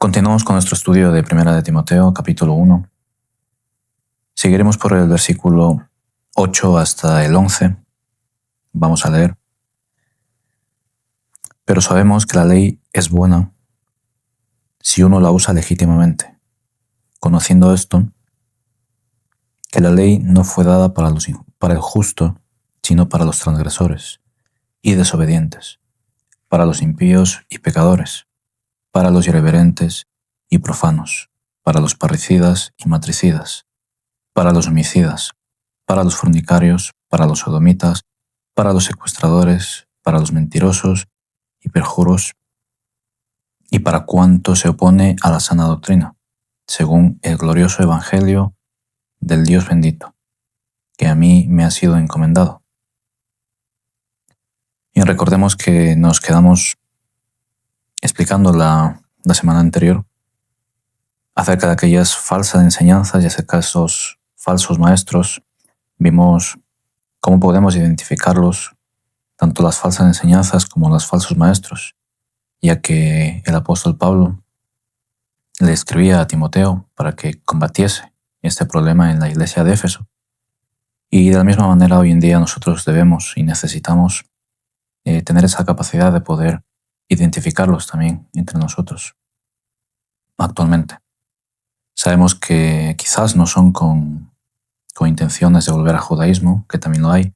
Continuamos con nuestro estudio de Primera de Timoteo, capítulo 1. Seguiremos por el versículo 8 hasta el 11. Vamos a leer. Pero sabemos que la ley es buena si uno la usa legítimamente, conociendo esto, que la ley no fue dada para el justo, sino para los transgresores y desobedientes, para los impíos y pecadores, para los irreverentes y profanos, para los parricidas y matricidas, para los homicidas, para los fornicarios, para los sodomitas, para los secuestradores, para los mentirosos y perjuros, y para cuanto se opone a la sana doctrina, según el glorioso evangelio del Dios bendito, que a mí me ha sido encomendado. Y recordemos que nos quedamos explicando la semana anterior acerca de aquellas falsas enseñanzas y acerca de esos falsos maestros. Vimos cómo podemos identificarlos, tanto las falsas enseñanzas como los falsos maestros, ya que el apóstol Pablo le escribía a Timoteo para que combatiese este problema en la iglesia de Éfeso. Y de la misma manera hoy en día nosotros debemos y necesitamos tener esa capacidad de poder identificarlos también entre nosotros actualmente. Sabemos que quizás no son con intenciones de volver al judaísmo, que también lo hay,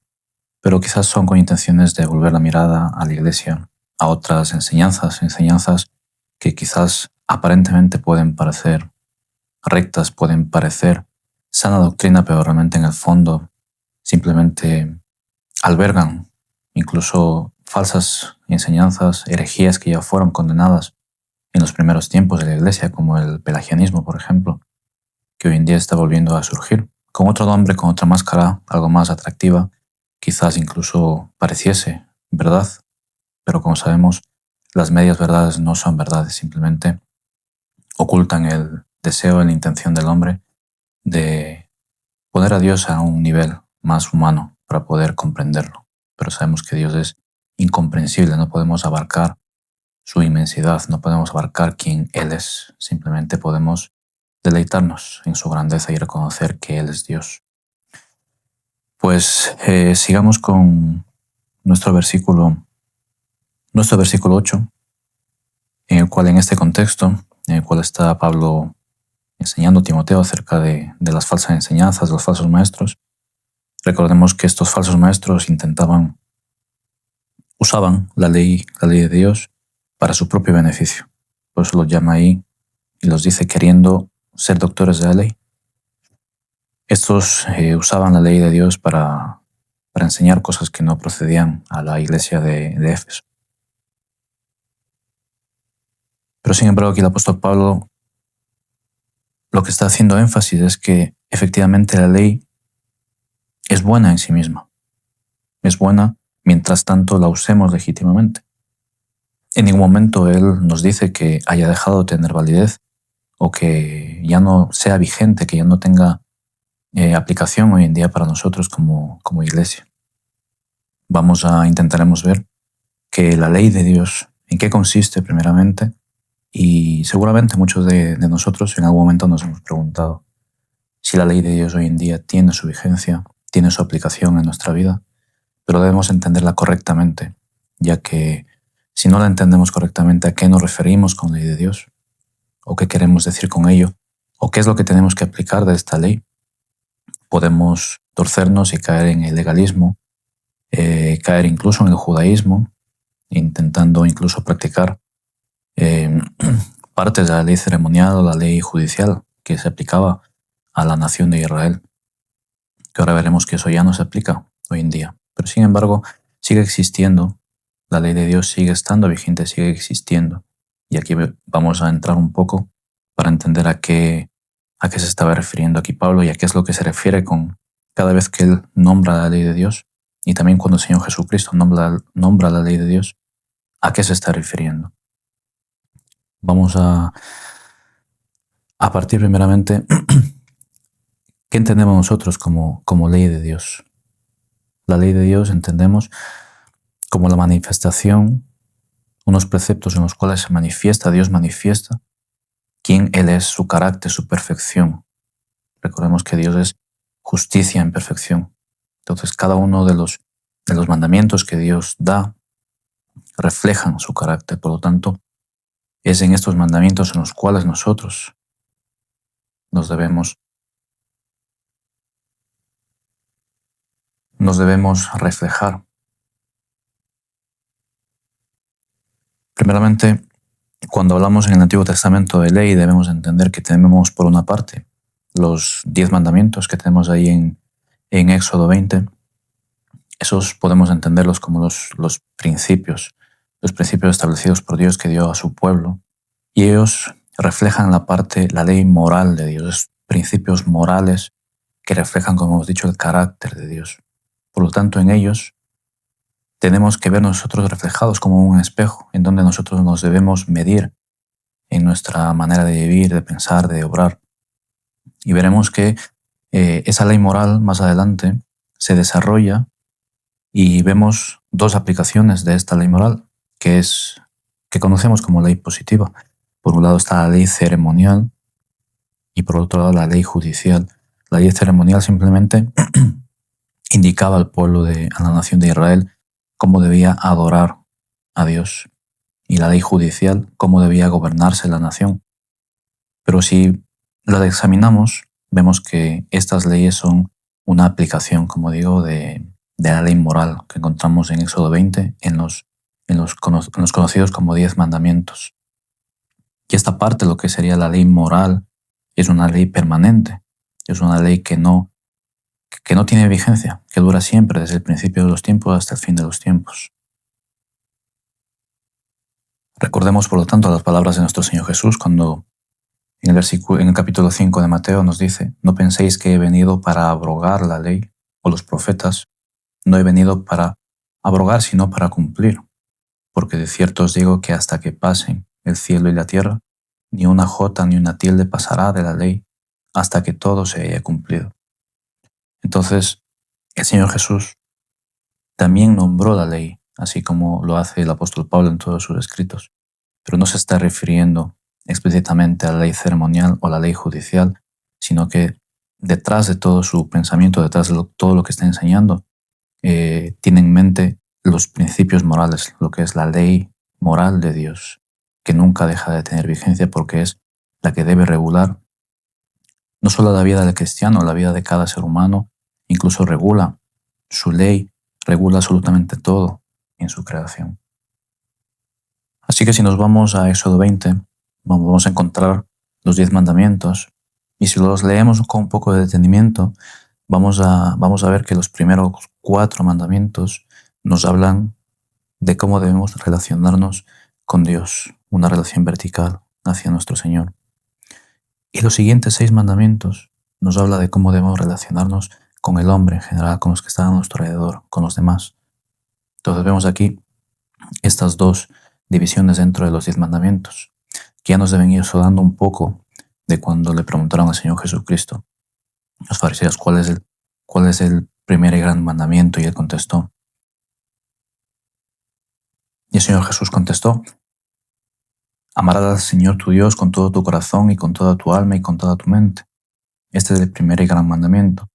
pero quizás son con intenciones de volver la mirada a la iglesia, a otras enseñanzas que quizás aparentemente pueden parecer rectas, pueden parecer sana doctrina, pero realmente en el fondo simplemente albergan incluso falsas enseñanzas, herejías que ya fueron condenadas en los primeros tiempos de la iglesia, como el pelagianismo, por ejemplo, que hoy en día está volviendo a surgir, con otro nombre, con otra máscara, algo más atractiva, quizás incluso pareciese verdad, pero como sabemos, las medias verdades no son verdades, simplemente ocultan el deseo y la intención del hombre de poner a Dios a un nivel más humano para poder comprenderlo. Pero sabemos que Dios es incomprensible, no podemos abarcar su inmensidad, no podemos abarcar quién Él es, simplemente podemos deleitarnos en su grandeza y reconocer que Él es Dios. Pues sigamos con nuestro versículo 8, en el cual en este contexto, en el cual está Pablo enseñando a Timoteo acerca de las falsas enseñanzas, de los falsos maestros. Recordemos que estos falsos maestros usaban la ley de Dios para su propio beneficio. Por eso los llama ahí y los dice queriendo ser doctores de la ley. Estos usaban la ley de Dios para enseñar cosas que no procedían a la iglesia de Éfeso. Pero sin embargo aquí el apóstol Pablo lo que está haciendo énfasis es que efectivamente la ley es buena en sí misma. Es buena mientras tanto la usemos legítimamente. En ningún momento él nos dice que haya dejado de tener validez o que ya no sea vigente, que ya no tenga aplicación hoy en día para nosotros como iglesia. Intentaremos ver que la ley de Dios, en qué consiste primeramente, y seguramente muchos de nosotros en algún momento nos hemos preguntado si la ley de Dios hoy en día tiene su vigencia, tiene su aplicación en nuestra vida, pero debemos entenderla correctamente, ya que si no la entendemos correctamente, ¿a qué nos referimos con ley de Dios? ¿O qué queremos decir con ello? ¿O qué es lo que tenemos que aplicar de esta ley? Podemos torcernos y caer en el legalismo, caer incluso en el judaísmo, intentando incluso practicar partes de la ley ceremonial o la ley judicial que se aplicaba a la nación de Israel, que ahora veremos que eso ya no se aplica hoy en día. Pero sin embargo, sigue existiendo, la ley de Dios sigue estando vigente, sigue existiendo. Y aquí vamos a entrar un poco para entender a qué se estaba refiriendo aquí Pablo y a qué es lo que se refiere con cada vez que él nombra la ley de Dios, y también cuando el Señor Jesucristo nombra la ley de Dios, a qué se está refiriendo. Vamos a partir primeramente, ¿qué entendemos nosotros como ley de Dios? La ley de Dios entendemos como la manifestación, unos preceptos en los cuales Dios manifiesta quién Él es, su carácter, su perfección. Recordemos que Dios es justicia en perfección. Entonces, cada uno de los mandamientos que Dios da reflejan su carácter. Por lo tanto, es en estos mandamientos en los cuales nosotros nos debemos reflejar. Primeramente, cuando hablamos en el Antiguo Testamento de ley, debemos entender que tenemos, por una parte, los 10 mandamientos que tenemos ahí en Éxodo 20. Esos podemos entenderlos como los principios establecidos por Dios que dio a su pueblo. Y ellos reflejan la ley moral de Dios, principios morales que reflejan, como hemos dicho, el carácter de Dios. Por lo tanto, en ellos tenemos que ver nosotros reflejados como un espejo, en donde nosotros nos debemos medir en nuestra manera de vivir, de pensar, de obrar. Y veremos que esa ley moral más adelante se desarrolla y vemos dos aplicaciones de esta ley moral, que conocemos como ley positiva. Por un lado está la ley ceremonial y por otro lado la ley judicial. La ley ceremonial simplemente indicaba al pueblo, a la nación de Israel, cómo debía adorar a Dios, y la ley judicial cómo debía gobernarse la nación. Pero si la examinamos, vemos que estas leyes son una aplicación, como digo, de la ley moral que encontramos en Éxodo 20 en los conocidos como 10 mandamientos. Y esta parte, lo que sería la ley moral, es una ley permanente, es una ley que no tiene vigencia, que dura siempre, desde el principio de los tiempos hasta el fin de los tiempos. Recordemos, por lo tanto, las palabras de nuestro Señor Jesús cuando en el capítulo 5 de Mateo nos dice: no penséis que he venido para abrogar la ley o los profetas, no he venido para abrogar, sino para cumplir. Porque de cierto os digo que hasta que pasen el cielo y la tierra, ni una jota ni una tilde pasará de la ley hasta que todo se haya cumplido. Entonces, el Señor Jesús también nombró la ley, así como lo hace el apóstol Pablo en todos sus escritos, pero no se está refiriendo explícitamente a la ley ceremonial o la ley judicial, sino que detrás de todo su pensamiento, detrás de todo lo que está enseñando, tiene en mente los principios morales, lo que es la ley moral de Dios, que nunca deja de tener vigencia porque es la que debe regular no solo la vida del cristiano, la vida de cada ser humano, incluso regula su ley, regula absolutamente todo en su creación. Así que si nos vamos a Éxodo 20, vamos a encontrar los 10 mandamientos, y si los leemos con un poco de detenimiento, vamos a ver que los primeros 4 mandamientos nos hablan de cómo debemos relacionarnos con Dios, una relación vertical hacia nuestro Señor. Y los siguientes 6 mandamientos nos habla de cómo debemos relacionarnos con el hombre en general, con los que están a nuestro alrededor, con los demás. Entonces vemos aquí estas dos divisiones dentro de los 10 mandamientos, que ya nos deben ir sonando un poco de cuando le preguntaron al Señor Jesucristo, los fariseos, cuál es el primer y gran mandamiento, y él contestó. Y el Señor Jesús contestó: amarás al Señor tu Dios con todo tu corazón y con toda tu alma y con toda tu mente. Este es el primer y gran mandamiento.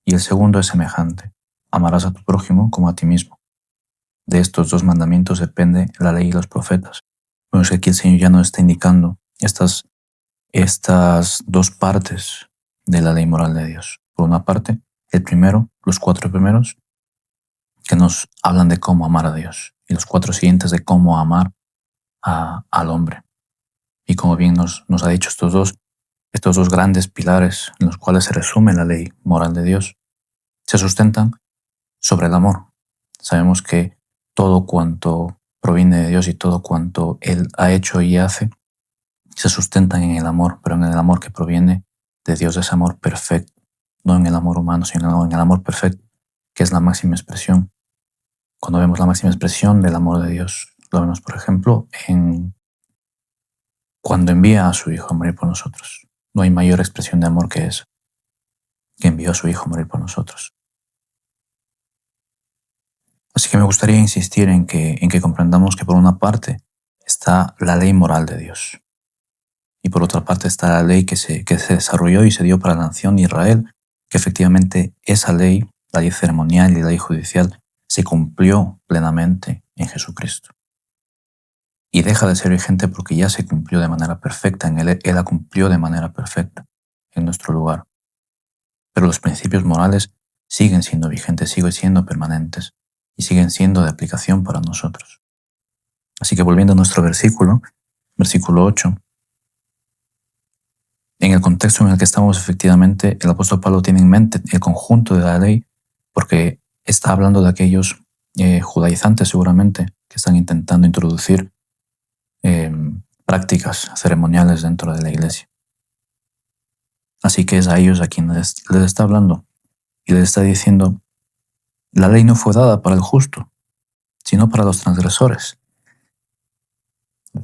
Y el segundo es semejante: amarás a tu prójimo como a ti mismo. De estos 2 mandamientos depende la ley y los profetas. Bueno, es que aquí el Señor ya nos está indicando estas 2 partes de la ley moral de Dios. Por una parte, el primero, los 4 primeros, que nos hablan de cómo amar a Dios, y los 4 siguientes de cómo amar al hombre. Y como bien nos ha dicho, estos dos grandes pilares en los cuales se resume la ley moral de Dios se sustentan sobre el amor. Sabemos que todo cuanto proviene de Dios y todo cuanto Él ha hecho y hace se sustentan en el amor, pero en el amor que proviene de Dios, ese amor perfecto, no en el amor humano, sino en el amor perfecto, que es la máxima expresión. Cuando vemos la máxima expresión del amor de Dios, lo vemos, por ejemplo, cuando envía a su Hijo a morir por nosotros. No hay mayor expresión de amor que esa, que envió a su Hijo a morir por nosotros. Así que me gustaría insistir en que comprendamos que por una parte está la ley moral de Dios, Y por otra parte está la ley que se desarrolló y se dio para la nación de Israel, que efectivamente esa ley, la ley ceremonial y la ley judicial, se cumplió plenamente en Jesucristo. Y deja de ser vigente porque ya se cumplió de manera perfecta en Él. Él la cumplió de manera perfecta en nuestro lugar. Pero los principios morales siguen siendo vigentes, siguen siendo permanentes y siguen siendo de aplicación para nosotros. Así que volviendo a nuestro versículo 8, en el contexto en el que estamos, efectivamente, el apóstol Pablo tiene en mente el conjunto de la ley porque está hablando de aquellos judaizantes seguramente que están intentando introducir prácticas ceremoniales dentro de la iglesia. Así que es a ellos a quienes les está hablando y les está diciendo, la ley no fue dada para el justo, sino para los transgresores.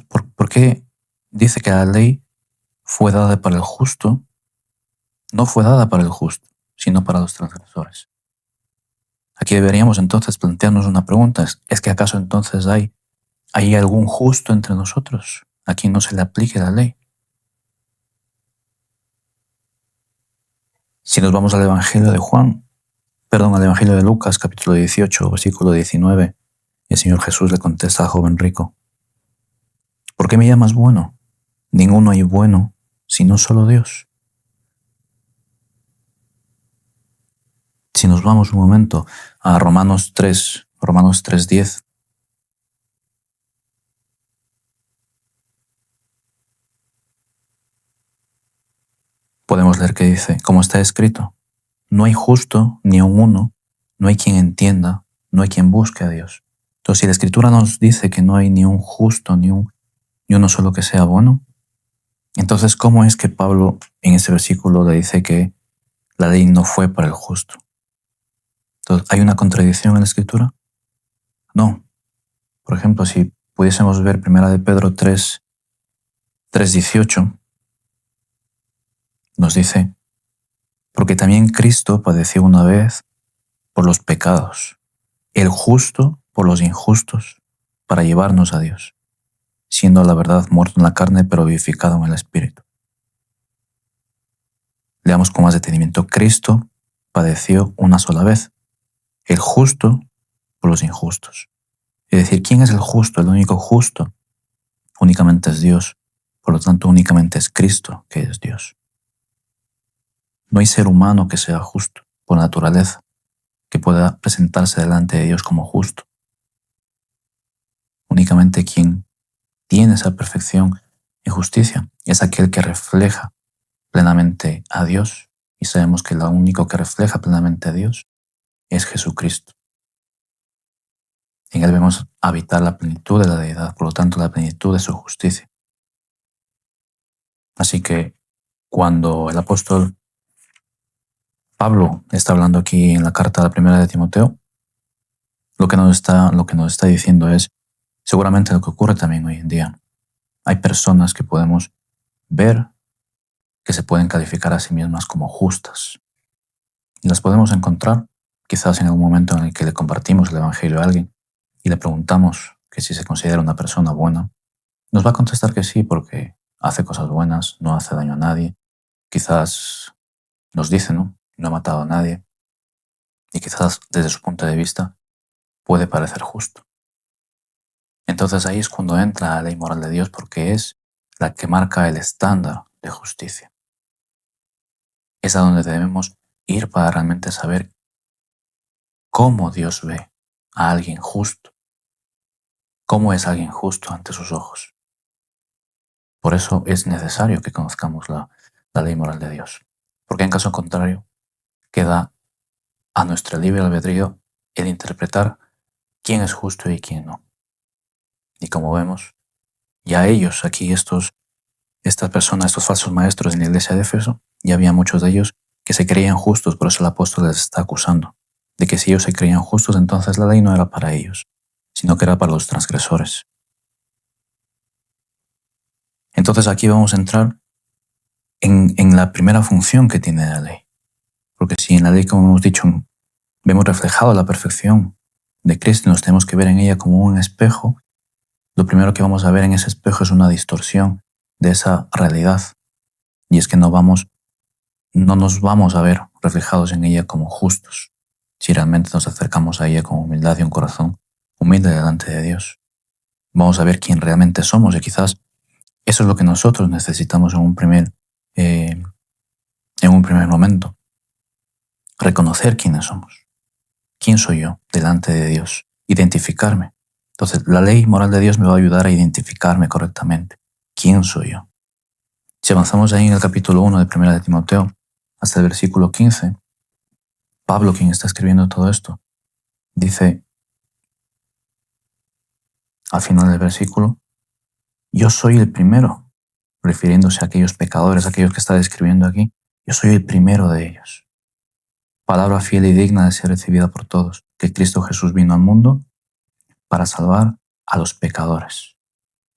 ¿Por qué dice que la ley fue dada para el justo? No fue dada para el justo, sino para los transgresores. Aquí deberíamos entonces plantearnos una pregunta. ¿Es que acaso entonces hay algún justo entre nosotros a quien no se le aplique la ley? Si nos vamos al Evangelio al Evangelio de Lucas, capítulo 18, versículo 19, el Señor Jesús le contesta al joven rico, ¿por qué me llamas bueno? Ninguno hay bueno, sino solo Dios. Si nos vamos un momento a Romanos 3:10, podemos leer que dice, como está escrito, no hay justo ni aun uno, no hay quien entienda, no hay quien busque a Dios. Entonces, si la Escritura nos dice que no hay ni un justo, ni uno solo que sea bueno, entonces, ¿cómo es que Pablo en ese versículo le dice que la ley no fue para el justo? Entonces, ¿hay una contradicción en la Escritura? No. Por ejemplo, si pudiésemos ver 1 de Pedro 3:18, nos dice, porque también Cristo padeció una vez por los pecados, el justo por los injustos, para llevarnos a Dios, siendo a la verdad muerto en la carne, pero vivificado en el Espíritu. Leamos con más detenimiento. Cristo padeció una sola vez, el justo por los injustos. Es decir, ¿quién es el justo? El único justo únicamente es Dios. Por lo tanto, únicamente es Cristo que es Dios. No hay ser humano que sea justo por naturaleza, que pueda presentarse delante de Dios como justo. Únicamente quien tiene esa perfección y justicia es aquel que refleja plenamente a Dios, y sabemos que lo único que refleja plenamente a Dios es Jesucristo. En Él vemos habitar la plenitud de la deidad, por lo tanto la plenitud de su justicia. Así que cuando el apóstol Pablo está hablando aquí en la carta a la primera de Timoteo, lo que nos está diciendo es seguramente lo que ocurre también hoy en día. Hay personas que podemos ver que se pueden calificar a sí mismas como justas. Y las podemos encontrar quizás en algún momento en el que le compartimos el Evangelio a alguien y le preguntamos que si se considera una persona buena. Nos va a contestar que sí porque hace cosas buenas, no hace daño a nadie. Quizás nos dice, ¿no? No ha matado a nadie. Y quizás desde su punto de vista puede parecer justo. Entonces ahí es cuando entra la ley moral de Dios porque es la que marca el estándar de justicia. Es a donde debemos ir para realmente saber cómo Dios ve a alguien justo. Cómo es alguien justo ante sus ojos. Por eso es necesario que conozcamos la ley moral de Dios. Porque en caso contrario, queda a nuestro libre albedrío el interpretar quién es justo y quién no. Y como vemos, ya ellos aquí, estas personas, estos falsos maestros en la iglesia de Éfeso, ya había muchos de ellos que se creían justos, por eso el apóstol les está acusando de que si ellos se creían justos, entonces la ley no era para ellos, sino que era para los transgresores. Entonces aquí vamos a entrar en la primera función que tiene la ley. Porque si en la ley, como hemos dicho, vemos reflejado la perfección de Cristo y nos tenemos que ver en ella como un espejo, lo primero que vamos a ver en ese espejo es una distorsión de esa realidad. Y es que no nos vamos a ver reflejados en ella como justos, si realmente nos acercamos a ella con humildad y un corazón humilde delante de Dios. Vamos a ver quién realmente somos y quizás eso es lo que nosotros necesitamos en un primer momento. Reconocer quiénes somos. ¿Quién soy yo delante de Dios? Identificarme. Entonces, la ley moral de Dios me va a ayudar a identificarme correctamente. ¿Quién soy yo? Si avanzamos ahí en el capítulo 1 de 1 de Timoteo, hasta el versículo 15, Pablo, quien está escribiendo todo esto, dice al final del versículo, yo soy el primero, refiriéndose a aquellos pecadores, aquellos que está describiendo aquí, yo soy el primero de ellos. Palabra fiel y digna de ser recibida por todos, que Cristo Jesús vino al mundo para salvar a los pecadores.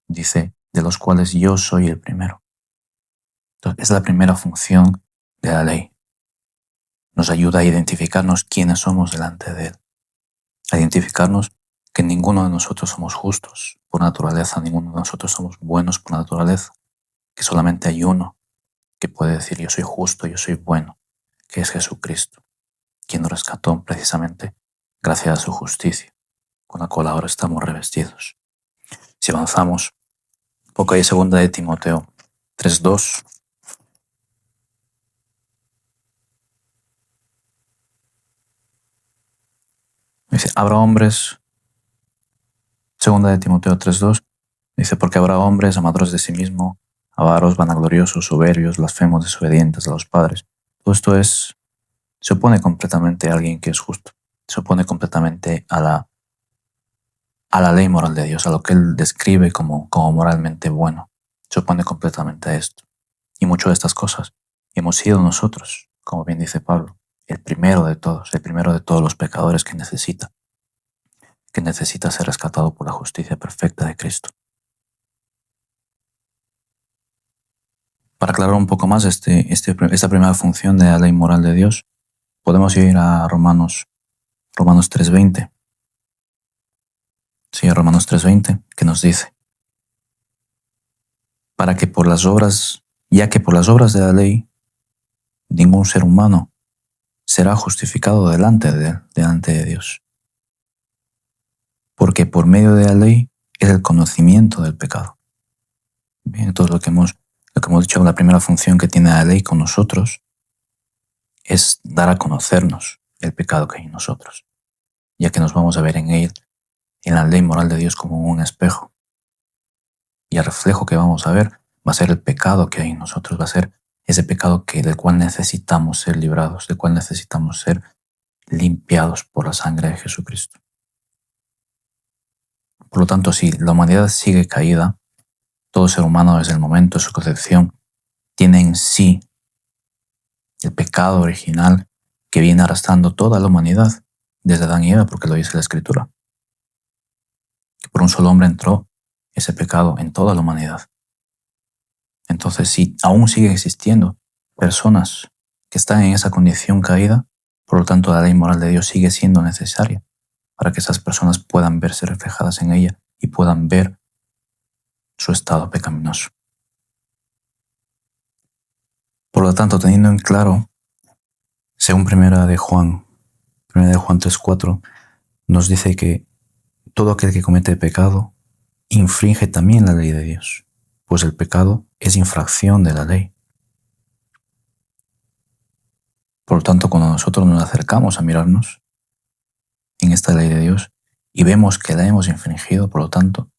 Dice, de los cuales yo soy el primero. Entonces, es la primera función de la ley. Nos ayuda a identificarnos quiénes somos delante de Él. A identificarnos que ninguno de nosotros somos justos por naturaleza, ninguno de nosotros somos buenos por naturaleza, que solamente hay uno que puede decir yo soy justo, yo soy bueno, que es Jesucristo, quien nos rescató precisamente gracias a su justicia, con la cual ahora estamos revestidos. Si avanzamos un poco ahí, 2 de Timoteo 3:2. Dice, habrá hombres, 2 de Timoteo 3:2, dice, porque habrá hombres amadores de sí mismo, avaros, vanagloriosos, soberbios, blasfemos, desobedientes a los padres. Todo esto se opone completamente a alguien que es justo. Se opone completamente a la ley moral de Dios, a lo que Él describe como moralmente bueno. Se opone completamente a esto. Y muchas de estas cosas hemos sido nosotros, como bien dice Pablo, el primero de todos los pecadores que necesita ser rescatado por la justicia perfecta de Cristo. Para aclarar un poco más esta primera función de la ley moral de Dios, podemos ir a Romanos 3:20. Sí, a Romanos 3:20, que nos dice, ya que por las obras de la ley, ningún ser humano será justificado delante de Dios. Porque por medio de la ley es el conocimiento del pecado. Bien, entonces lo que hemos dicho, la primera función que tiene la ley con nosotros es dar a conocernos el pecado que hay en nosotros, ya que nos vamos a ver en la ley moral de Dios como un espejo. Y el reflejo que vamos a ver va a ser el pecado que hay en nosotros, va a ser ese pecado del cual necesitamos ser librados, del cual necesitamos ser limpiados por la sangre de Jesucristo. Por lo tanto, si la humanidad sigue caída, todo ser humano desde el momento de su concepción tiene en sí el pecado original que viene arrastrando toda la humanidad, desde Adán y Eva, porque lo dice la Escritura. Que por un solo hombre entró ese pecado en toda la humanidad. Entonces, si aún sigue existiendo personas que están en esa condición caída, por lo tanto la ley moral de Dios sigue siendo necesaria para que esas personas puedan verse reflejadas en ella y puedan ver su estado pecaminoso. Por lo tanto, teniendo en claro, según 1 de Juan 3:4, nos dice que todo aquel que comete pecado infringe también la ley de Dios, pues el pecado es infracción de la ley. Por lo tanto, cuando nosotros nos acercamos a mirarnos en esta ley de Dios y vemos que la hemos infringido, por lo tanto,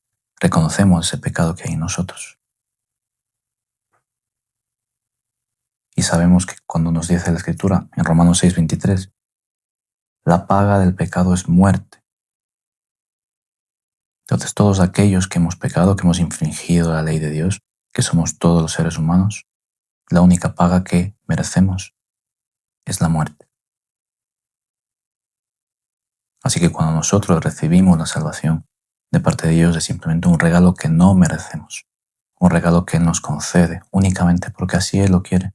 reconocemos ese pecado que hay en nosotros. Y sabemos que cuando nos dice la Escritura, en Romanos 6:23, la paga del pecado es muerte. Entonces, todos aquellos que hemos pecado, que hemos infringido la ley de Dios, que somos todos los seres humanos, la única paga que merecemos es la muerte. Así que cuando nosotros recibimos la salvación de parte de Dios, es simplemente un regalo que no merecemos, un regalo que Él nos concede únicamente porque así Él lo quiere,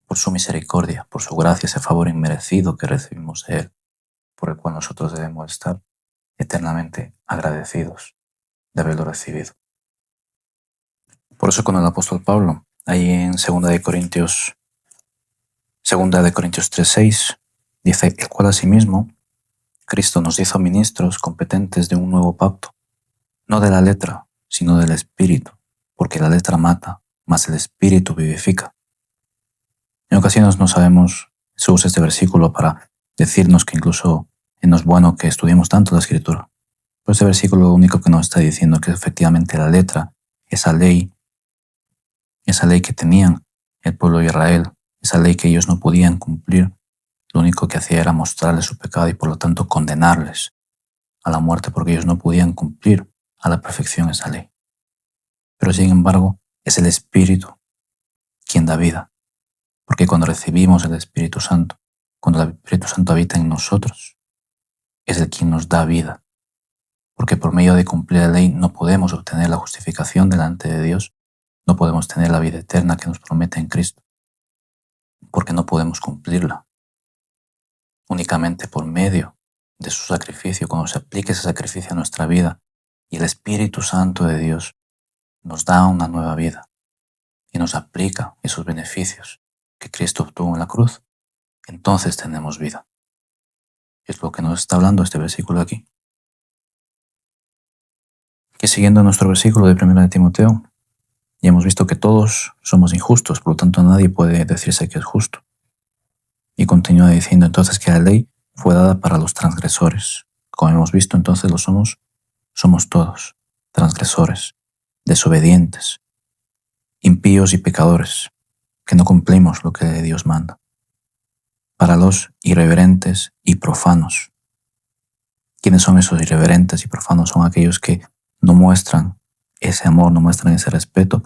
por su misericordia, por su gracia, ese favor inmerecido que recibimos de Él, por el cual nosotros debemos estar eternamente agradecidos de haberlo recibido. Por eso con el apóstol Pablo, ahí en 2 de Corintios 3:6, dice, el cual asimismo Cristo nos hizo ministros competentes de un nuevo pacto, no de la letra, sino del Espíritu, porque la letra mata, mas el Espíritu vivifica. En ocasiones no sabemos, se usa este versículo para decirnos que incluso no es bueno que estudiemos tanto la Escritura. Pero este versículo lo único que nos está diciendo es que efectivamente la letra, esa ley que tenían el pueblo de Israel, esa ley que ellos no podían cumplir, lo único que hacía era mostrarles su pecado y por lo tanto condenarles a la muerte porque ellos no podían cumplir a la perfección esa ley. Pero sin embargo, es el Espíritu quien da vida. Porque cuando recibimos el Espíritu Santo, cuando el Espíritu Santo habita en nosotros, es el quien nos da vida. Porque por medio de cumplir la ley no podemos obtener la justificación delante de Dios, no podemos tener la vida eterna que nos promete en Cristo, porque no podemos cumplirla. Únicamente por medio de su sacrificio, cuando se aplique ese sacrificio a nuestra vida y el Espíritu Santo de Dios nos da una nueva vida y nos aplica esos beneficios que Cristo obtuvo en la cruz, entonces tenemos vida. Es lo que nos está hablando este versículo aquí. Que siguiendo nuestro versículo de 1 de Timoteo, ya hemos visto que todos somos injustos, por lo tanto nadie puede decirse que es justo. Y continúa diciendo entonces que la ley fue dada para los transgresores. Como hemos visto, entonces somos todos transgresores, desobedientes, impíos y pecadores, que no cumplimos lo que Dios manda. Para los irreverentes y profanos. ¿Quiénes son esos irreverentes y profanos? Son aquellos que no muestran ese amor, no muestran ese respeto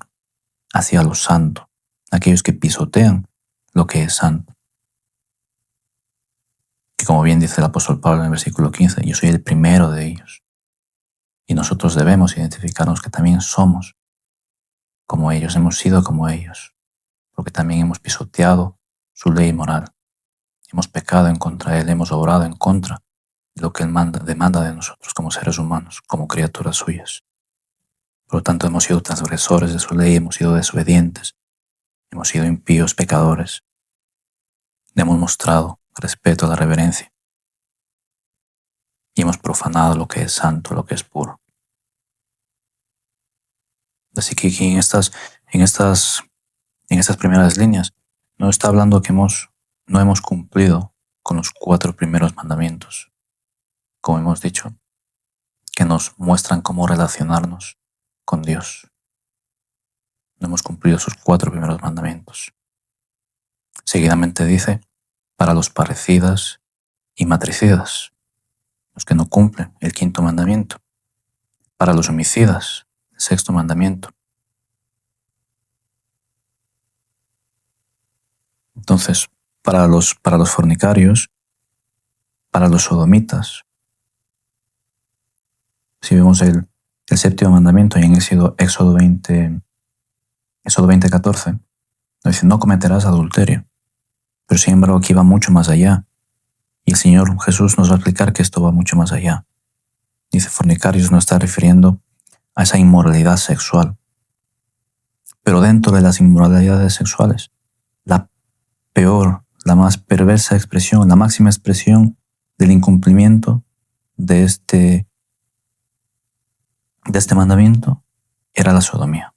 hacia lo santo, aquellos que pisotean lo que es santo. Que como bien dice el apóstol Pablo en el versículo 15, yo soy el primero de ellos. Y nosotros debemos identificarnos que también somos como ellos, hemos sido como ellos, porque también hemos pisoteado su ley moral. Hemos pecado en contra de Él, hemos obrado en contra de lo que Él demanda de nosotros como seres humanos, como criaturas suyas. Por lo tanto, hemos sido transgresores de su ley, hemos sido desobedientes, hemos sido impíos, pecadores. Le hemos mostrado respeto a la reverencia y hemos profanado lo que es santo, lo que es puro. Así que aquí en estas primeras líneas no está hablando que no hemos cumplido con los 4 primeros mandamientos, como hemos dicho, que nos muestran cómo relacionarnos con Dios. No hemos cumplido esos 4 primeros mandamientos. Seguidamente dice, para los parricidas y matricidas, los que no cumplen el 5.º mandamiento, para los homicidas, el 6.º mandamiento. Entonces, para los fornicarios, para los sodomitas, si vemos el 7.º mandamiento y en Éxodo 20:14, nos dice, no cometerás adulterio. Pero sin embargo aquí va mucho más allá. Y el Señor Jesús nos va a explicar que esto va mucho más allá. Dice, fornicarios no está refiriendo a esa inmoralidad sexual. Pero dentro de las inmoralidades sexuales, la peor, la más perversa expresión, la máxima expresión del incumplimiento de este mandamiento era la sodomía.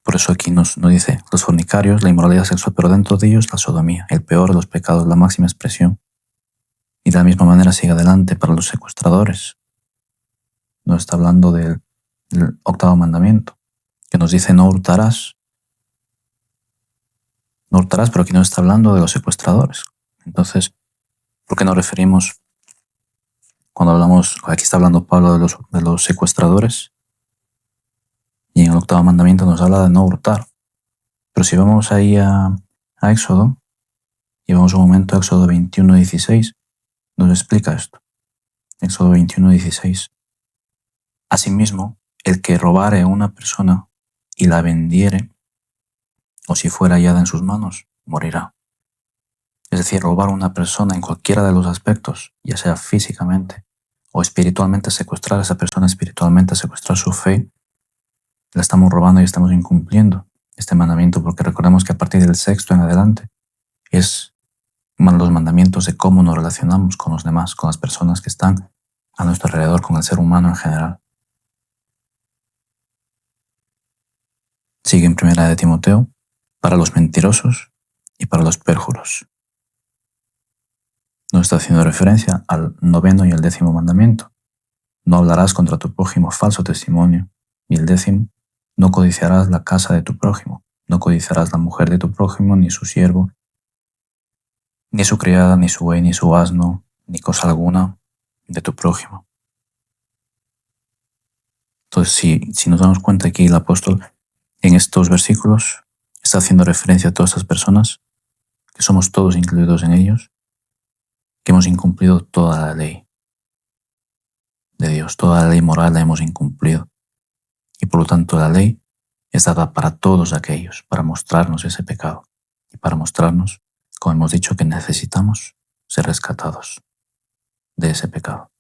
Por eso aquí nos dice los fornicarios, la inmoralidad sexual, pero dentro de ellos la sodomía, el peor de los pecados, la máxima expresión. Y de la misma manera sigue adelante para los secuestradores. Nos está hablando del 8.º mandamiento, que nos dice no hurtarás. No hurtarás, pero aquí no está hablando de los secuestradores. Entonces, ¿por qué nos referimos cuando hablamos, aquí está hablando Pablo de los secuestradores? Y en el 8.º mandamiento nos habla de no hurtar. Pero si vamos ahí a Éxodo, y vamos un momento a Éxodo 21:16, nos explica esto. Éxodo 21:16. Asimismo, el que robare a una persona y la vendiere, o si fuera hallada en sus manos, morirá. Es decir, robar a una persona en cualquiera de los aspectos, ya sea físicamente o espiritualmente secuestrar a esa persona, espiritualmente secuestrar su fe, la estamos robando y estamos incumpliendo este mandamiento, porque recordemos que a partir del 6º en adelante es los mandamientos de cómo nos relacionamos con los demás, con las personas que están a nuestro alrededor, con el ser humano en general. Sigue en 1 de Timoteo, para los mentirosos y para los pérjuros. Nos está haciendo referencia al 9º y al 10º mandamiento. No hablarás contra tu prójimo falso testimonio. Y el 10º, no codiciarás la casa de tu prójimo. No codiciarás la mujer de tu prójimo, ni su siervo, ni su criada, ni su buey, ni su asno, ni cosa alguna de tu prójimo. Entonces, si nos damos cuenta aquí, el apóstol en estos versículos está haciendo referencia a todas estas personas, que somos todos incluidos en ellos, que hemos incumplido toda la ley de Dios, toda la ley moral la hemos incumplido. Y por lo tanto la ley es dada para todos aquellos, para mostrarnos ese pecado y para mostrarnos, como hemos dicho, que necesitamos ser rescatados de ese pecado.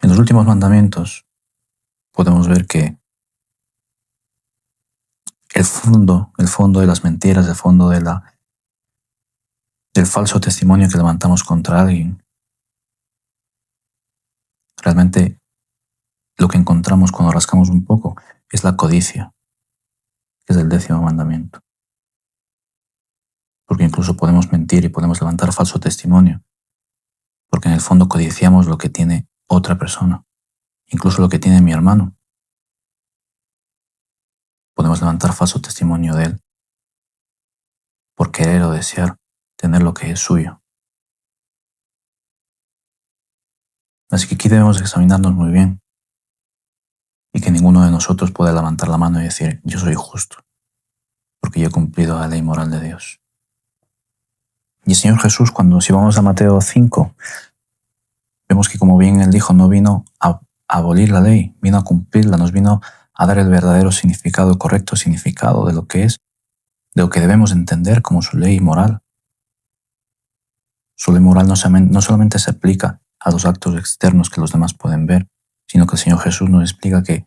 En los últimos mandamientos podemos ver que el fondo de las mentiras, el fondo del falso testimonio que levantamos contra alguien, realmente lo que encontramos cuando rascamos un poco es la codicia, que es el 10º mandamiento. Porque incluso podemos mentir y podemos levantar falso testimonio, porque en el fondo codiciamos lo que tiene otra persona, incluso lo que tiene mi hermano. Podemos levantar falso testimonio de él por querer o desear tener lo que es suyo. Así que aquí debemos examinarnos muy bien y que ninguno de nosotros pueda levantar la mano y decir, yo soy justo, porque yo he cumplido la ley moral de Dios. Y el Señor Jesús, si vamos a Mateo 5, vemos que, como bien Él dijo, no vino a abolir la ley, vino a cumplirla, nos vino a dar el verdadero significado, el correcto significado de lo que es, de lo que debemos entender como su ley moral. Su ley moral no solamente se aplica a los actos externos que los demás pueden ver, sino que el Señor Jesús nos explica que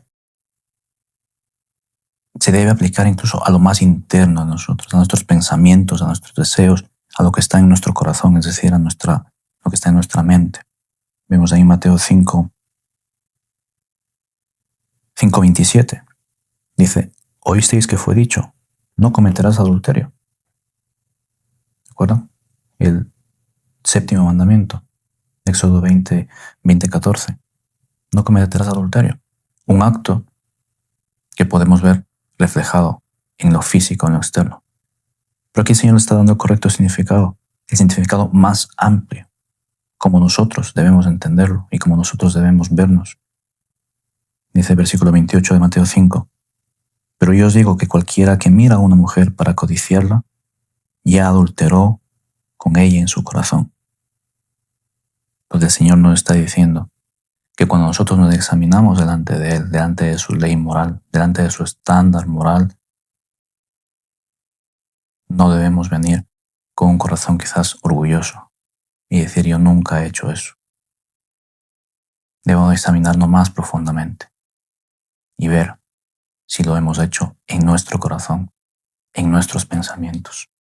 se debe aplicar incluso a lo más interno de nosotros, a nuestros pensamientos, a nuestros deseos, a lo que está en nuestro corazón, es decir, a lo que está en nuestra mente. Vemos ahí en Mateo 5:27. Dice, oísteis que fue dicho, no cometerás adulterio. ¿De acuerdo? El 7º mandamiento, Éxodo 20:14. No cometerás adulterio. Un acto que podemos ver reflejado en lo físico, en lo externo. Pero aquí el Señor le está dando el correcto significado, el significado más amplio, como nosotros debemos entenderlo y como nosotros debemos vernos. Dice el versículo 28 de Mateo 5, pero yo os digo que cualquiera que mira a una mujer para codiciarla, ya adulteró con ella en su corazón. Porque el Señor nos está diciendo que cuando nosotros nos examinamos delante de Él, delante de su ley moral, delante de su estándar moral, no debemos venir con un corazón quizás orgulloso y decir yo nunca he hecho eso. Debemos examinarnos más profundamente y ver si lo hemos hecho en nuestro corazón, en nuestros pensamientos.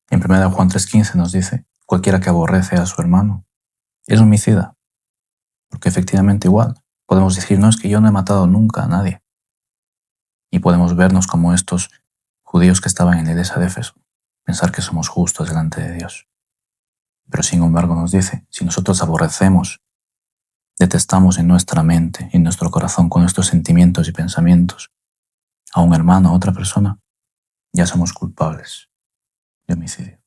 En 1 Juan 3:15 nos dice, cualquiera que aborrece a su hermano es homicida, porque efectivamente igual podemos decir, no, es que yo no he matado nunca a nadie. Y podemos vernos como estos judíos que estaban en la iglesia de Éfeso, pensar que somos justos delante de Dios. Pero sin embargo nos dice, si nosotros aborrecemos, detestamos en nuestra mente, en nuestro corazón, con nuestros sentimientos y pensamientos, a un hermano, a otra persona, ya somos culpables de homicidio.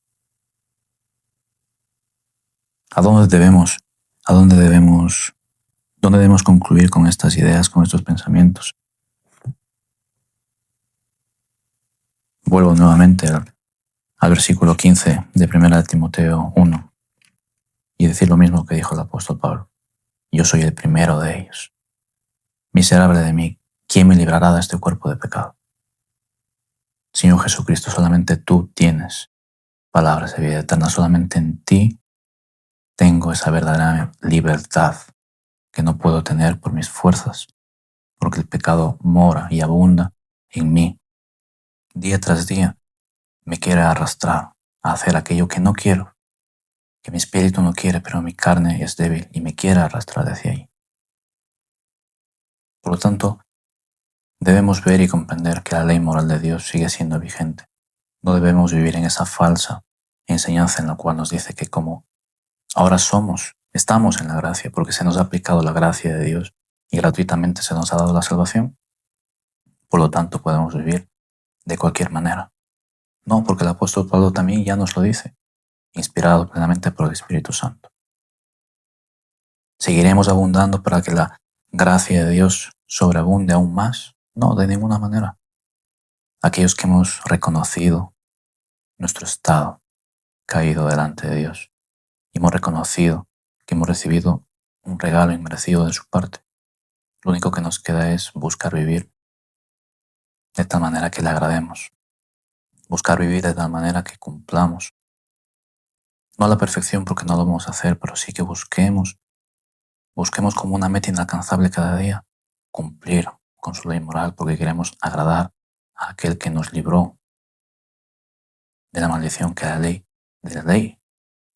¿Dónde debemos concluir con estas ideas, con estos pensamientos? Vuelvo nuevamente al versículo 15 de 1 Timoteo 1 y decir lo mismo que dijo el apóstol Pablo. Yo soy el primero de ellos. Miserable de mí, ¿quién me librará de este cuerpo de pecado? Señor Jesucristo, solamente tú tienes palabras de vida eterna. Solamente en ti tengo esa verdadera libertad que no puedo tener por mis fuerzas, porque el pecado mora y abunda en mí. Día tras día me quiere arrastrar a hacer aquello que no quiero, que mi espíritu no quiere, pero mi carne es débil y me quiere arrastrar hacia ahí. Por lo tanto, debemos ver y comprender que la ley moral de Dios sigue siendo vigente. No debemos vivir en esa falsa enseñanza en la cual nos dice que como ahora estamos en la gracia porque se nos ha aplicado la gracia de Dios y gratuitamente se nos ha dado la salvación, por lo tanto podemos vivir de cualquier manera. No, porque el apóstol Pablo también ya nos lo dice, inspirado plenamente por el Espíritu Santo. ¿Seguiremos abundando para que la gracia de Dios sobreabunde aún más? No, de ninguna manera. Aquellos que hemos reconocido nuestro estado caído delante de Dios y hemos reconocido que hemos recibido un regalo inmerecido de su parte, lo único que nos queda es buscar vivir de tal manera que le agrademos, buscar vivir de tal manera que cumplamos, no a la perfección porque no lo vamos a hacer, pero sí que busquemos como una meta inalcanzable cada día, cumplir con su ley moral porque queremos agradar a aquel que nos libró de la maldición que era de la ley,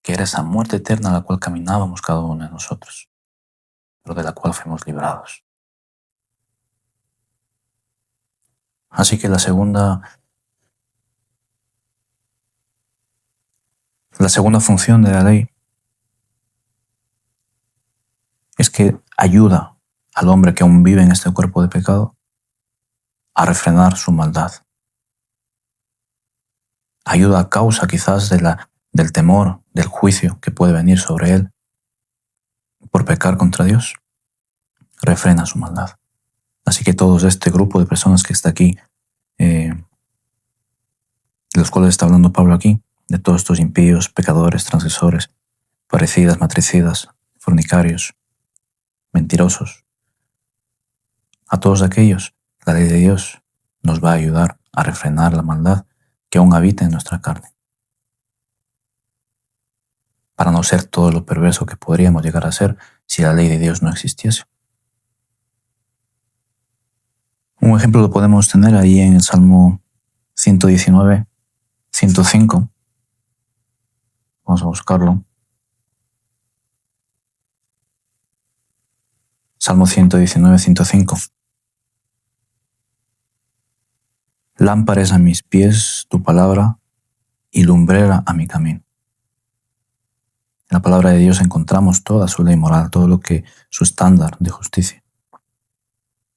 que era esa muerte eterna a la cual caminábamos cada uno de nosotros, pero de la cual fuimos librados. Así que la segunda función de la ley es que ayuda al hombre que aún vive en este cuerpo de pecado a refrenar su maldad. Ayuda a causa quizás del temor, del juicio que puede venir sobre él por pecar contra Dios. Refrena su maldad. Así que todo este grupo de personas que está aquí, de los cuales está hablando Pablo aquí, de todos estos impíos, pecadores, transgresores, parricidas, matricidas, fornicarios, mentirosos, a todos aquellos, la ley de Dios nos va a ayudar a refrenar la maldad que aún habita en nuestra carne, para no ser todo lo perverso que podríamos llegar a ser si la ley de Dios no existiese. Un ejemplo lo podemos tener ahí en el Salmo 119, 105. Vamos a buscarlo. Salmo 119, 105. Lámpara es a mis pies tu palabra y lumbrera a mi camino. En la palabra de Dios encontramos toda su ley moral, todo lo que su estándar de justicia.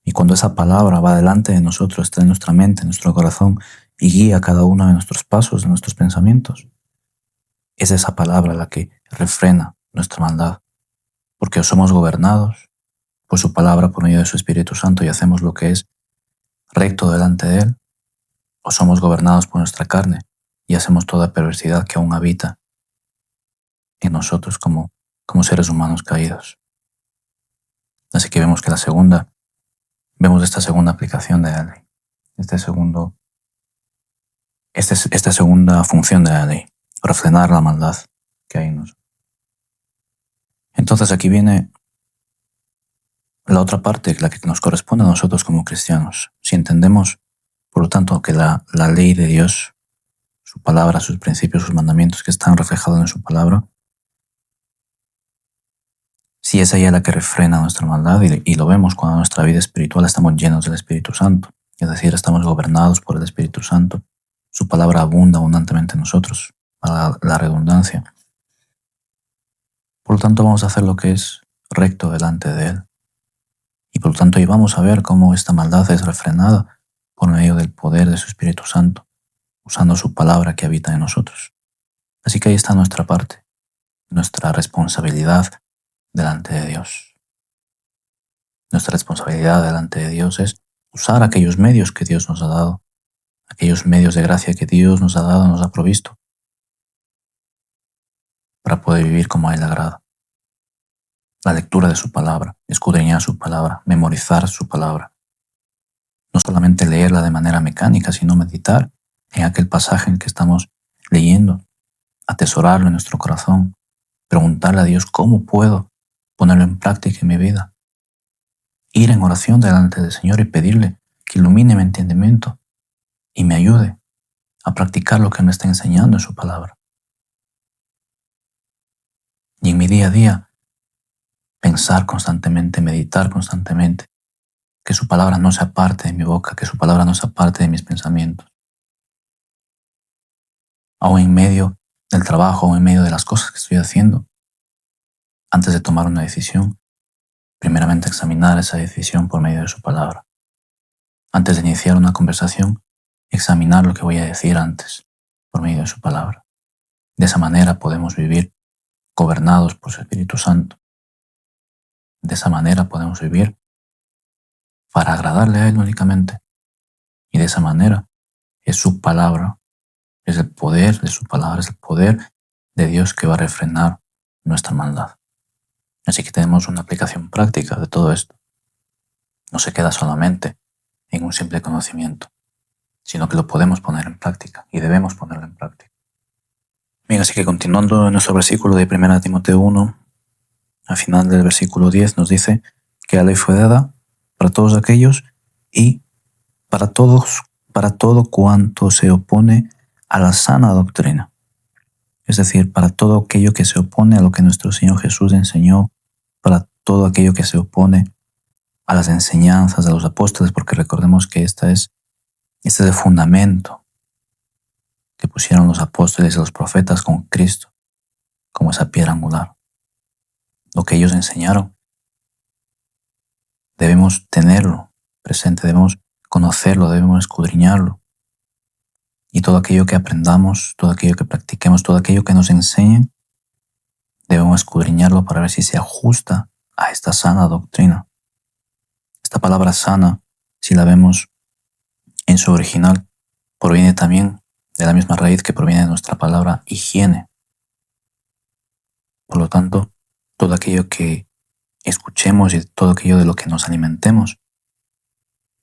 Y cuando esa palabra va delante de nosotros, está en nuestra mente, en nuestro corazón y guía cada uno de nuestros pasos, de nuestros pensamientos, es esa palabra la que refrena nuestra maldad, porque o somos gobernados por su palabra por medio de su Espíritu Santo y hacemos lo que es recto delante de Él, o somos gobernados por nuestra carne y hacemos toda perversidad que aún habita en nosotros como seres humanos caídos. Así que vemos esta segunda aplicación de la ley, esta segunda función de la ley, refrenar la maldad que hay en nosotros. Entonces aquí viene la otra parte, la que nos corresponde a nosotros como cristianos. Si entendemos, por lo tanto, que la ley de Dios, su palabra, sus principios, sus mandamientos que están reflejados en su palabra, si es ella la que refrena nuestra maldad, y lo vemos cuando en nuestra vida espiritual estamos llenos del Espíritu Santo, es decir, estamos gobernados por el Espíritu Santo, su palabra abunda abundantemente en nosotros, para la redundancia. Por lo tanto, vamos a hacer lo que es recto delante de Él. Y por lo tanto, ahí vamos a ver cómo esta maldad es refrenada por medio del poder de su Espíritu Santo, usando su palabra que habita en nosotros. Así que ahí está nuestra parte, nuestra responsabilidad delante de Dios. Nuestra responsabilidad delante de Dios es usar aquellos medios que Dios nos ha dado, aquellos medios de gracia que Dios nos ha dado, nos ha provisto, para poder vivir como a Él le agrada. La lectura de su palabra, escudriñar su palabra, memorizar su palabra. No solamente leerla de manera mecánica, sino meditar en aquel pasaje en el que estamos leyendo atesorarlo en nuestro corazón, preguntarle a Dios cómo puedo ponerlo en práctica en mi vida, ir en oración delante del Señor y pedirle que ilumine mi entendimiento y me ayude a practicar lo que me está enseñando en su palabra. Y en mi día a día, pensar constantemente, meditar constantemente, que su palabra no sea parte de mi boca, que su palabra no sea parte de mis pensamientos. Aún en medio del trabajo o en medio de las cosas que estoy haciendo, antes de tomar una decisión, primeramente examinar esa decisión por medio de su palabra. Antes de iniciar una conversación, examinar lo que voy a decir antes, por medio de su palabra. De esa manera podemos vivir gobernados por su Espíritu Santo. De esa manera podemos vivir para agradarle a Él únicamente. Y de esa manera es su palabra, es el poder de su palabra, es el poder de Dios que va a refrenar nuestra maldad. Así que tenemos una aplicación práctica de todo esto. No se queda solamente en un simple conocimiento, sino que lo podemos poner en práctica y debemos ponerlo en práctica. Bien, así que continuando en nuestro versículo de 1 Timoteo 1, al final del versículo 10 nos dice que la ley fue dada para todos aquellos y para todo cuanto se opone a la sana doctrina. Es decir, para todo aquello que se opone a lo que nuestro Señor Jesús enseñó, para todo aquello que se opone a las enseñanzas de los apóstoles, porque recordemos que este es el fundamento que pusieron los apóstoles y los profetas con Cristo, como esa piedra angular. Lo que ellos enseñaron, debemos tenerlo presente, debemos conocerlo, debemos escudriñarlo. Y todo aquello que aprendamos, todo aquello que practiquemos, todo aquello que nos enseñen, debemos escudriñarlo para ver si se ajusta a esta sana doctrina. Esta palabra sana, si la vemos en su original, proviene también de la misma raíz que proviene de nuestra palabra higiene. Por lo tanto, todo aquello que escuchemos y todo aquello de lo que nos alimentemos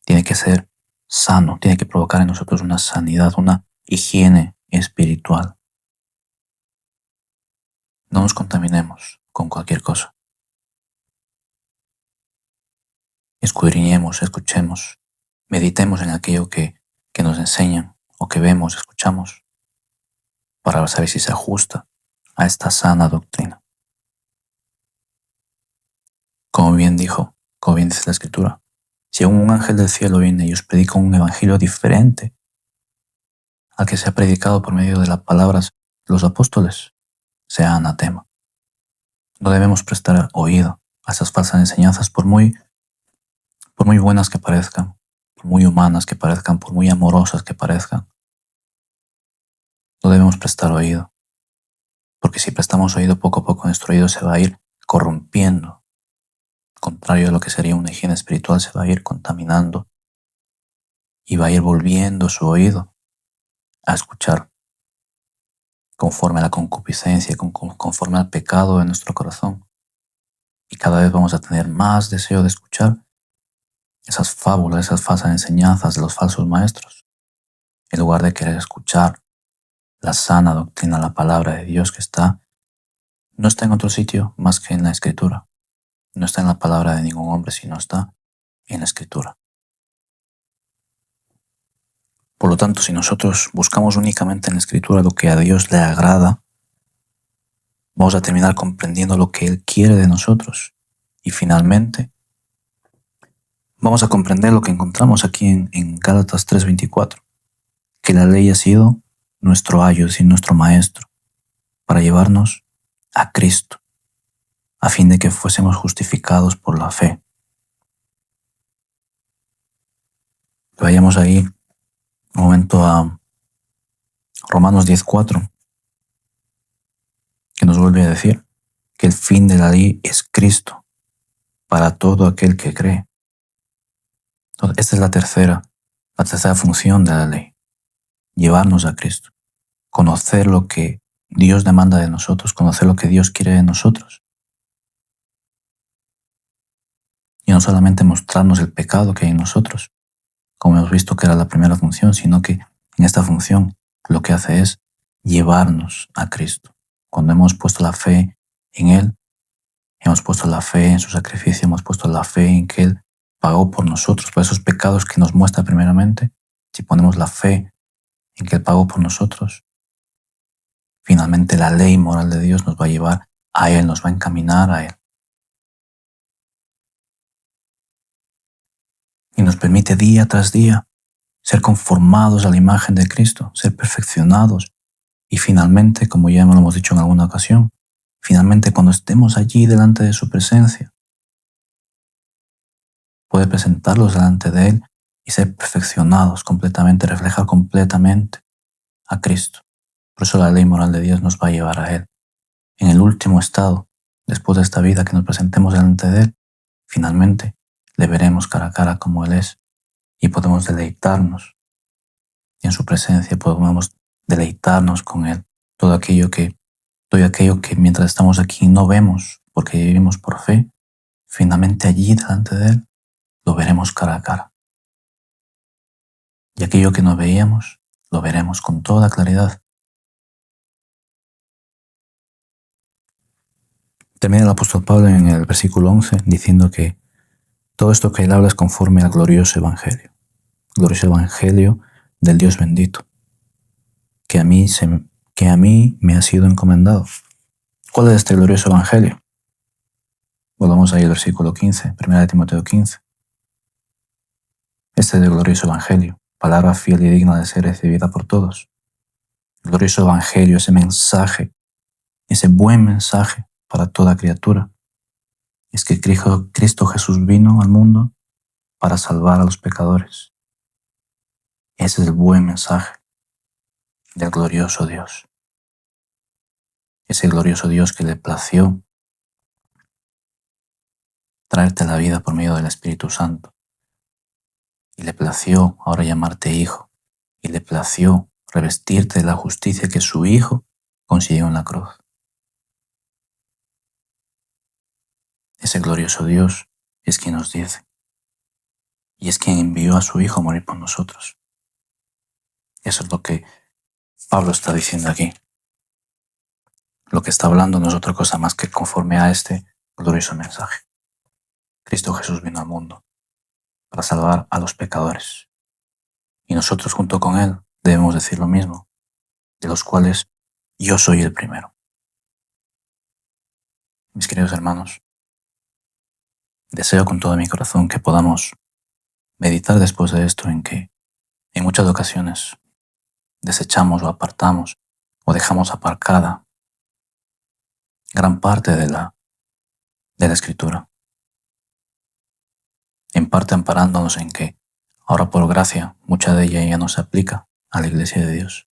tiene que ser sano, tiene que provocar en nosotros una sanidad, una higiene espiritual. No nos contaminemos con cualquier cosa. Escudriñemos, escuchemos, meditemos en aquello que nos enseñan o que vemos, escuchamos, para saber si se ajusta a esta sana doctrina. Como bien dice la Escritura, si aún un ángel del cielo viene y os predica un evangelio diferente al que se ha predicado por medio de las palabras de los apóstoles, sea anatema. No debemos prestar oído a esas falsas enseñanzas por muy buenas que parezcan, por muy humanas que parezcan, por muy amorosas que parezcan. No debemos prestar oído, porque si prestamos oído, poco a poco nuestro oído se va a ir corrompiendo. Contrario a lo que sería una higiene espiritual, se va a ir contaminando y va a ir volviendo su oído a escuchar conforme a la concupiscencia, conforme al pecado de nuestro corazón. Y cada vez vamos a tener más deseo de escuchar esas fábulas, esas falsas enseñanzas de los falsos maestros, en lugar de querer escuchar la sana doctrina, la palabra de Dios que no está en otro sitio más que en la Escritura. No está en la palabra de ningún hombre, sino está en la Escritura. Por lo tanto, si nosotros buscamos únicamente en la Escritura lo que a Dios le agrada, vamos a terminar comprendiendo lo que Él quiere de nosotros. Y finalmente, vamos a comprender lo que encontramos aquí en Gálatas 3:24, que la ley ha sido nuestro ayo, es decir, nuestro maestro, para llevarnos a Cristo, a fin de que fuésemos justificados por la fe. Vayamos ahí un momento a Romanos 10:4, que nos vuelve a decir que el fin de la ley es Cristo para todo aquel que cree. Entonces, esta es la tercera función de la ley, llevarnos a Cristo, conocer lo que Dios demanda de nosotros, conocer lo que Dios quiere de nosotros. Y no solamente mostrarnos el pecado que hay en nosotros, como hemos visto que era la primera función, sino que en esta función lo que hace es llevarnos a Cristo. Cuando hemos puesto la fe en Él, hemos puesto la fe en su sacrificio, hemos puesto la fe en que Él pagó por nosotros, por esos pecados que nos muestra primeramente. Si ponemos la fe en que Él pagó por nosotros, finalmente la ley moral de Dios nos va a llevar a Él, nos va a encaminar a Él. Y nos permite día tras día ser conformados a la imagen de Cristo, ser perfeccionados. Y finalmente, como ya lo hemos dicho en alguna ocasión, finalmente cuando estemos allí delante de su presencia, poder presentarlos delante de Él y ser perfeccionados completamente, reflejar completamente a Cristo. Por eso la ley moral de Dios nos va a llevar a Él. En el último estado, después de esta vida que nos presentemos delante de Él, finalmente le veremos cara a cara como Él es y podemos deleitarnos. Y en su presencia podemos deleitarnos con Él. Todo aquello que mientras estamos aquí no vemos porque vivimos por fe, finalmente allí delante de Él lo veremos cara a cara. Y aquello que no veíamos, lo veremos con toda claridad. Termina el apóstol Pablo en el versículo 11 diciendo que todo esto que él habla es conforme al glorioso evangelio del Dios bendito, que a mí me ha sido encomendado. ¿Cuál es este glorioso evangelio? Volvamos ahí al versículo 15, 1 Timoteo 15. Este es el glorioso evangelio, palabra fiel y digna de ser recibida por todos. El glorioso evangelio, ese mensaje, ese buen mensaje para toda criatura, es que Cristo Jesús vino al mundo para salvar a los pecadores. Ese es el buen mensaje del glorioso Dios. Ese glorioso Dios que le plació traerte a la vida por medio del Espíritu Santo. Y le plació ahora llamarte hijo. Y le plació revestirte de la justicia que su Hijo consiguió en la cruz. Ese glorioso Dios es quien nos dice. Y es quien envió a su Hijo a morir por nosotros. Eso es lo que Pablo está diciendo aquí. Lo que está hablando no es otra cosa más que conforme a este glorioso mensaje. Cristo Jesús vino al mundo para salvar a los pecadores. Y nosotros junto con Él debemos decir lo mismo, de los cuales yo soy el primero. Mis queridos hermanos, deseo con todo mi corazón que podamos meditar después de esto en que en muchas ocasiones desechamos o apartamos o dejamos aparcada gran parte de la Escritura. En parte amparándonos en que ahora por gracia mucha de ella ya no se aplica a la Iglesia de Dios.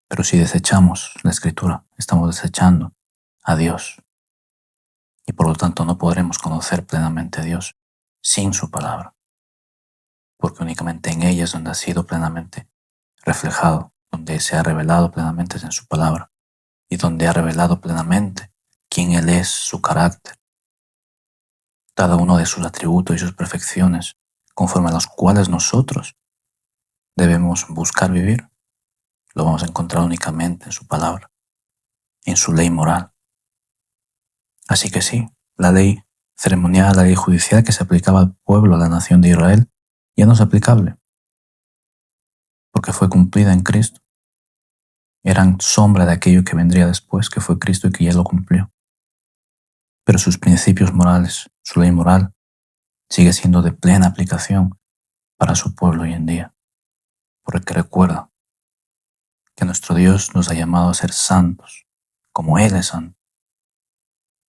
Pero si desechamos la Escritura, estamos desechando a Dios. Y por lo tanto no podremos conocer plenamente a Dios sin su palabra. Porque únicamente en ella es donde ha sido plenamente reflejado, donde se ha revelado plenamente en su palabra y donde ha revelado plenamente quién Él es, su carácter, cada uno de sus atributos y sus perfecciones, conforme a los cuales nosotros debemos buscar vivir, lo vamos a encontrar únicamente en su palabra, en su ley moral. Así que sí, la ley ceremonial, la ley judicial que se aplicaba al pueblo, a la nación de Israel, ya no es aplicable, porque fue cumplida en Cristo. Eran sombra de aquello que vendría después, que fue Cristo y que ya lo cumplió. Pero sus principios morales, su ley moral, sigue siendo de plena aplicación para su pueblo hoy en día. Porque recuerda que nuestro Dios nos ha llamado a ser santos, como Él es santo.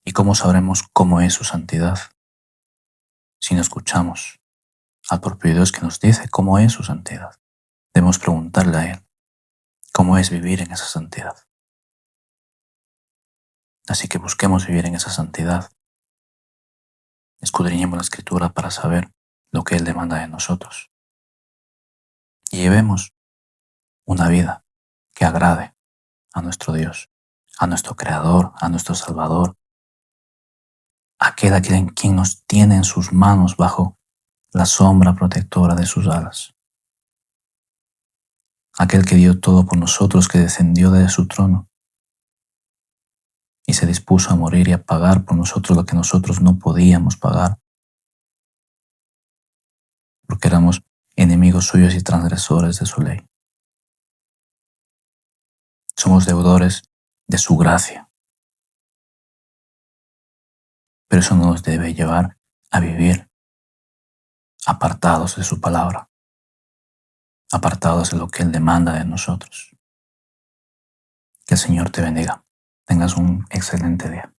¿Y cómo sabremos cómo es su santidad? Si no escuchamos al propio Dios que nos dice cómo es su santidad. Debemos preguntarle a Él cómo es vivir en esa santidad. Así que busquemos vivir en esa santidad. Escudriñemos la Escritura para saber lo que Él demanda de nosotros. Y llevemos una vida que agrade a nuestro Dios, a nuestro Creador, a nuestro Salvador, aquel a quien nos tiene en sus manos bajo la sombra protectora de sus alas. aquel que dio todo por nosotros, que descendió de su trono y se dispuso a morir y a pagar por nosotros lo que nosotros no podíamos pagar, porque éramos enemigos suyos y transgresores de su ley. Somos deudores de su gracia, pero eso no nos debe llevar a vivir apartados de su palabra, apartados de lo que Él demanda de nosotros. Que el Señor te bendiga. Tengas un excelente día.